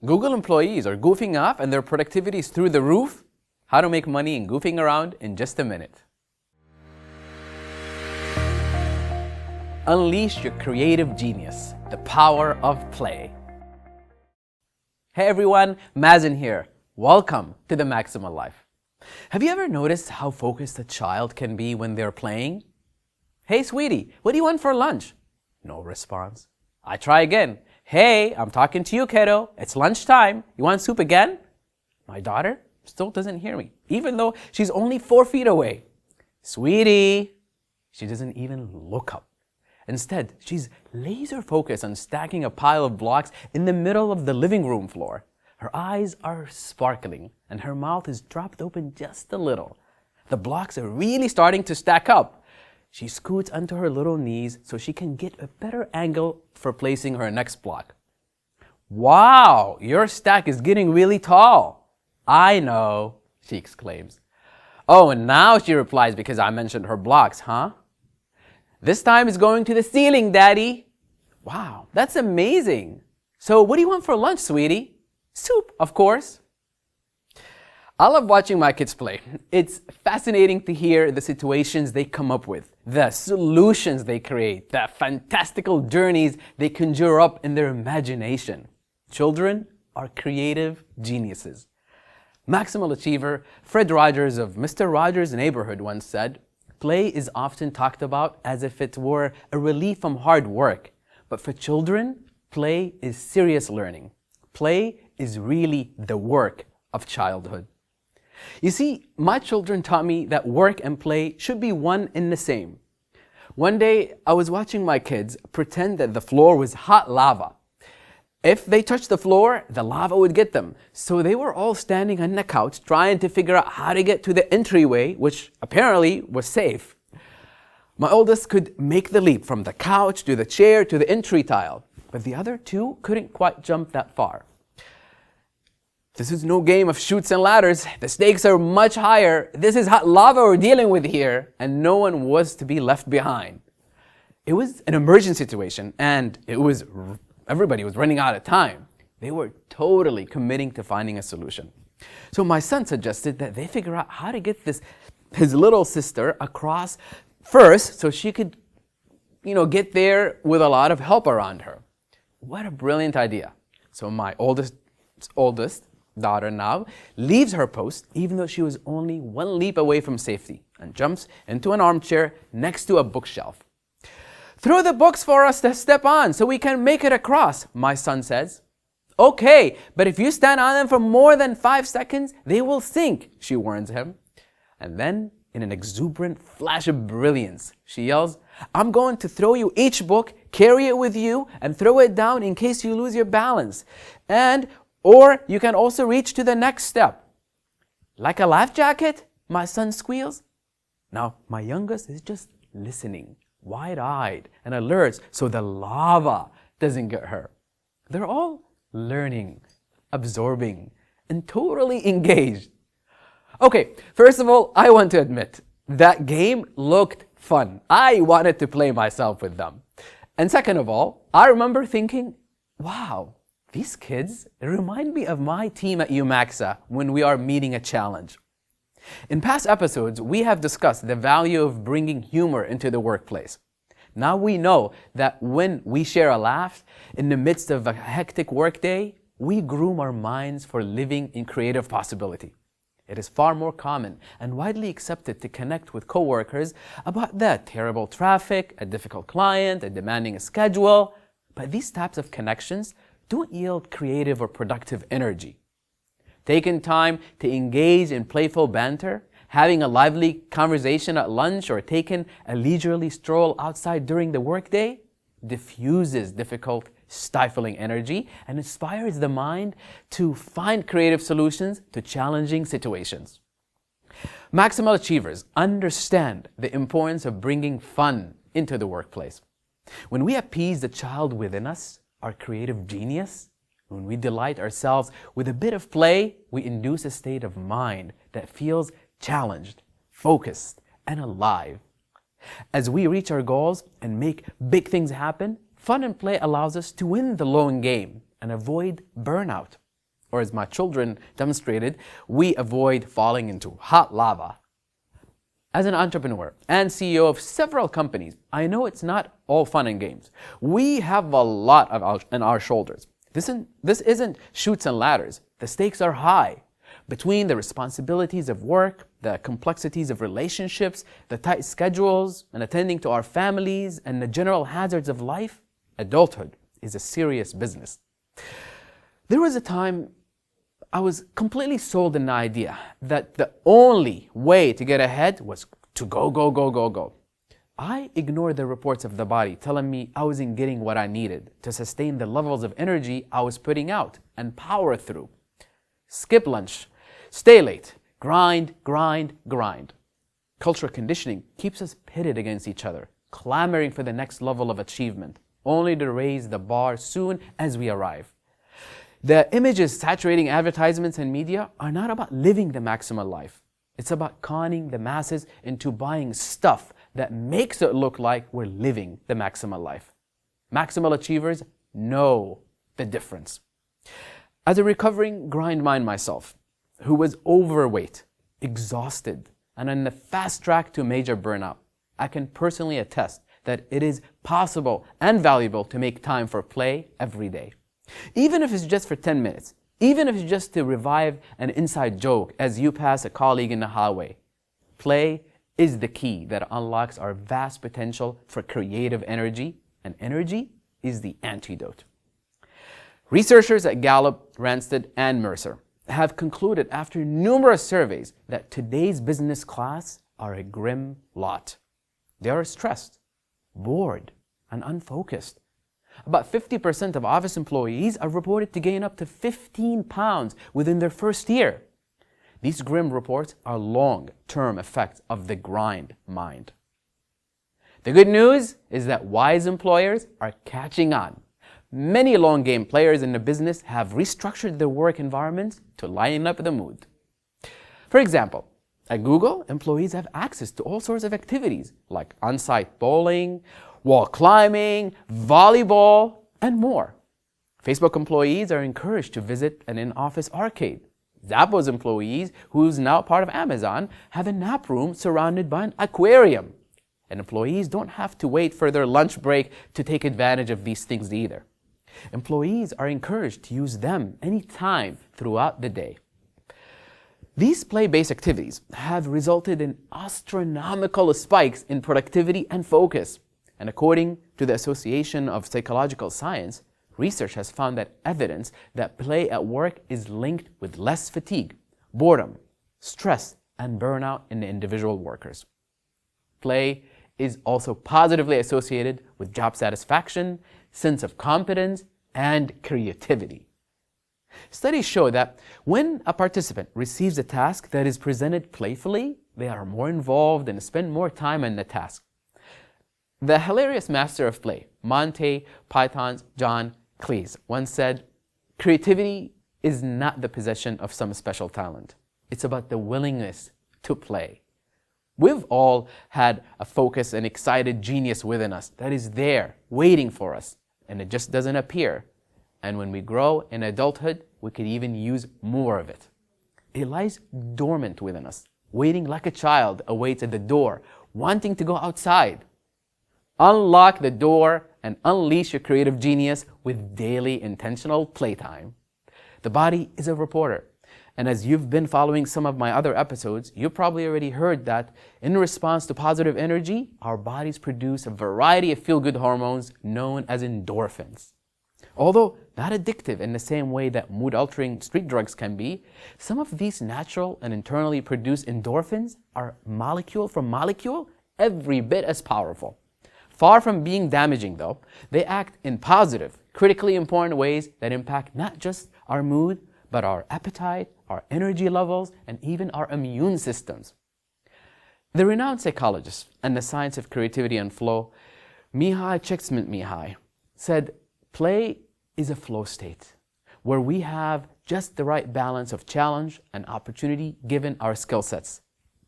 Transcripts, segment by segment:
Google employees are goofing off and their productivity is through the roof. How to make money in goofing around in just a minute. Unleash your creative genius, the power of play. Hey everyone, Mazen here. Welcome to the Maximal Life. Have you ever noticed how focused a child can be when they're playing? Hey sweetie, what do you want for lunch? No response. I try again. Hey, I'm talking to you, kiddo. It's lunchtime. You want soup again? My daughter still doesn't hear me, even though she's only 4 feet away. Sweetie, she doesn't even look up. Instead, she's laser focused on stacking a pile of blocks in the middle of the living room floor. Her eyes are sparkling and her mouth is dropped open just a little. The blocks are really starting to stack up. She scoots onto her little knees so she can get a better angle for placing her next block. Wow, your stack is getting really tall. I know, she exclaims. Oh, and now she replies because I mentioned her blocks, huh? This time it's going to the ceiling, Daddy. Wow, that's amazing. So what do you want for lunch, sweetie? Soup, of course. I love watching my kids play. It's fascinating to hear the situations they come up with, the solutions they create, the fantastical journeys they conjure up in their imagination. Children are creative geniuses. Maximal Achiever Fred Rogers of Mr. Rogers' Neighborhood once said, "Play is often talked about as if it were a relief from hard work. But for children, play is serious learning. Play is really the work of childhood." You see, my children taught me that work and play should be one and the same. One day, I was watching my kids pretend that the floor was hot lava. If they touched the floor, the lava would get them. So they were all standing on the couch trying to figure out how to get to the entryway, which apparently was safe. My oldest could make the leap from the couch to the chair to the entry tile, but the other two couldn't quite jump that far. This is no game of chutes and ladders. The stakes are much higher. This is hot lava we're dealing with here, and no one was to be left behind. It was an emergency situation, and everybody was running out of time. They were totally committing to finding a solution. So my son suggested that they figure out how to get his little sister across first so she could, get there with a lot of help around her. What a brilliant idea. So my oldest daughter now leaves her post even though she was only 1 leap away from safety and jumps into an armchair next to a bookshelf. "Throw the books for us to step on so we can make it across," my son says. "Okay, but if you stand on them for more than 5 seconds, they will sink," she warns him. And then, in an exuberant flash of brilliance, she yells, "I'm going to throw you each book, carry it with you, and throw it down in case you lose your balance. Or you can also reach to the next step." "Like a life jacket?" my son squeals. Now, my youngest is just listening, wide-eyed and alert so the lava doesn't get her. They're all learning, absorbing, and totally engaged. Okay, first of all, I want to admit, that game looked fun. I wanted to play myself with them. And second of all, I remember thinking, wow, these kids remind me of my team at YOUMAXA when we are meeting a challenge. In past episodes, we have discussed the value of bringing humor into the workplace. Now we know that when we share a laugh in the midst of a hectic workday, we groom our minds for living in creative possibility. It is far more common and widely accepted to connect with coworkers about the terrible traffic, a difficult client, a demanding schedule. But these types of connections don't yield creative or productive energy. Taking time to engage in playful banter, having a lively conversation at lunch, or taking a leisurely stroll outside during the workday diffuses difficult, stifling energy and inspires the mind to find creative solutions to challenging situations. Maximal achievers understand the importance of bringing fun into the workplace. When we appease the child within us, our creative genius, when we delight ourselves with a bit of play, we induce a state of mind that feels challenged, focused, and alive. As we reach our goals and make big things happen, fun and play allows us to win the long game and avoid burnout. Or as my children demonstrated, we avoid falling into hot lava. As an entrepreneur and CEO of several companies, I know it's not all fun and games. We have a lot on our shoulders. This isn't chutes and ladders. The stakes are high. Between the responsibilities of work, the complexities of relationships, the tight schedules, and attending to our families, and the general hazards of life, adulthood is a serious business. There was a time I was completely sold in the idea that the only way to get ahead was to go, go, go, go, go. I ignored the reports of the body telling me I wasn't getting what I needed to sustain the levels of energy I was putting out and power through. Skip lunch, stay late, grind, grind, grind. Cultural conditioning keeps us pitted against each other, clamoring for the next level of achievement, only to raise the bar soon as we arrive. The images saturating advertisements and media are not about living the maximal life. It's about conning the masses into buying stuff that makes it look like we're living the maximal life. Maximal achievers know the difference. As a recovering grind mind myself, who was overweight, exhausted, and on the fast track to major burnout, I can personally attest that it is possible and valuable to make time for play every day. Even if it's just for 10 minutes, even if it's just to revive an inside joke as you pass a colleague in the hallway. Play is the key that unlocks our vast potential for creative energy, and energy is the antidote. Researchers at Gallup, Randstad, and Mercer have concluded after numerous surveys that today's business class are a grim lot. They are stressed, bored, and unfocused. About 50% of office employees are reported to gain up to 15 pounds within their first year. These grim reports are long-term effects of the grind mind. The good news is that wise employers are catching on. Many long-game players in the business have restructured their work environments to line up the mood. For example, at Google, employees have access to all sorts of activities like on-site bowling, wall climbing, volleyball, and more. Facebook employees are encouraged to visit an in-office arcade. Zappos employees, who's now part of Amazon, have a nap room surrounded by an aquarium. And employees don't have to wait for their lunch break to take advantage of these things either. Employees are encouraged to use them anytime throughout the day. These play-based activities have resulted in astronomical spikes in productivity and focus. And according to the Association of Psychological Science, research has found that evidence that play at work is linked with less fatigue, boredom, stress, and burnout in the individual workers. Play is also positively associated with job satisfaction, sense of competence, and creativity. Studies show that when a participant receives a task that is presented playfully, they are more involved and spend more time on the task. The hilarious master of play, Monty Python's John Cleese, once said, "Creativity is not the possession of some special talent. It's about the willingness to play." We've all had a focused and excited genius within us that is there, waiting for us, and it just doesn't appear. And when we grow in adulthood, we could even use more of it. It lies dormant within us, waiting like a child awaits at the door, wanting to go outside. Unlock the door and unleash your creative genius with daily intentional playtime. The body is a reporter. And as you've been following some of my other episodes, you've probably already heard that in response to positive energy, our bodies produce a variety of feel-good hormones known as endorphins. Although not addictive in the same way that mood-altering street drugs can be, some of these natural and internally produced endorphins are molecule for molecule every bit as powerful. Far from being damaging though, they act in positive, critically important ways that impact not just our mood, but our appetite, our energy levels, and even our immune systems. The renowned psychologist and the science of creativity and flow, Mihai Csikszentmihalyi, said, "Play is a flow state where we have just the right balance of challenge and opportunity given our skill sets.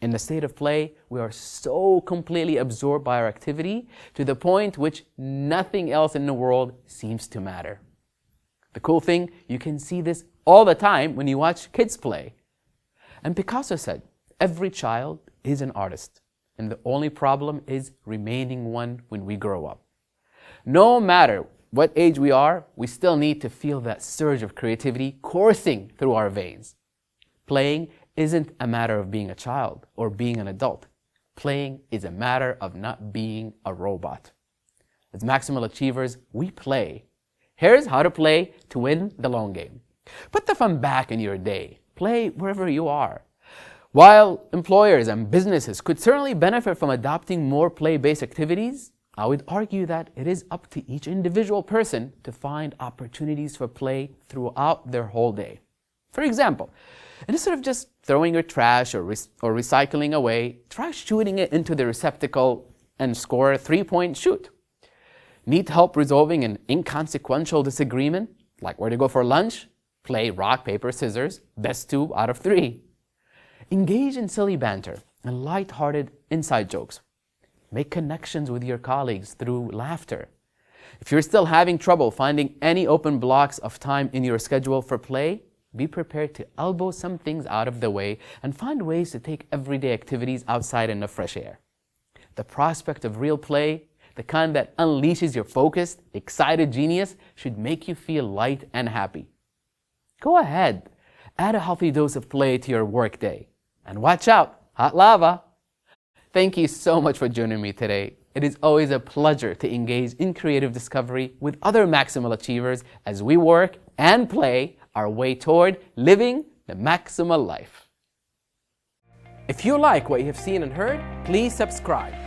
In the state of play, we are so completely absorbed by our activity to the point which nothing else in the world seems to matter." The cool thing, you can see this all the time when you watch kids play. And Picasso said, every child is an artist, and the only problem is remaining one when we grow up. No matter what age we are, we still need to feel that surge of creativity coursing through our veins. Playing isn't a matter of being a child or being an adult. Playing is a matter of not being a robot. As Maximal Achievers, we play. Here's how to play to win the long game. Put the fun back in your day. Play wherever you are. While employers and businesses could certainly benefit from adopting more play-based activities, I would argue that it is up to each individual person to find opportunities for play throughout their whole day. For example, instead of just throwing your trash or recycling away, try shooting it into the receptacle and score a 3-point shoot. Need help resolving an inconsequential disagreement, like where to go for lunch? Play rock, paper, scissors, best 2 out of 3. Engage in silly banter and light-hearted inside jokes. Make connections with your colleagues through laughter. If you're still having trouble finding any open blocks of time in your schedule for play, be prepared to elbow some things out of the way and find ways to take everyday activities outside in the fresh air. The prospect of real play, the kind that unleashes your focused, excited genius, should make you feel light and happy. Go ahead, add a healthy dose of play to your workday. And watch out, hot lava! Thank you so much for joining me today. It is always a pleasure to engage in creative discovery with other Maximal Achievers as we work and play our way toward living the maximal life. If you like what you have seen and heard, please subscribe.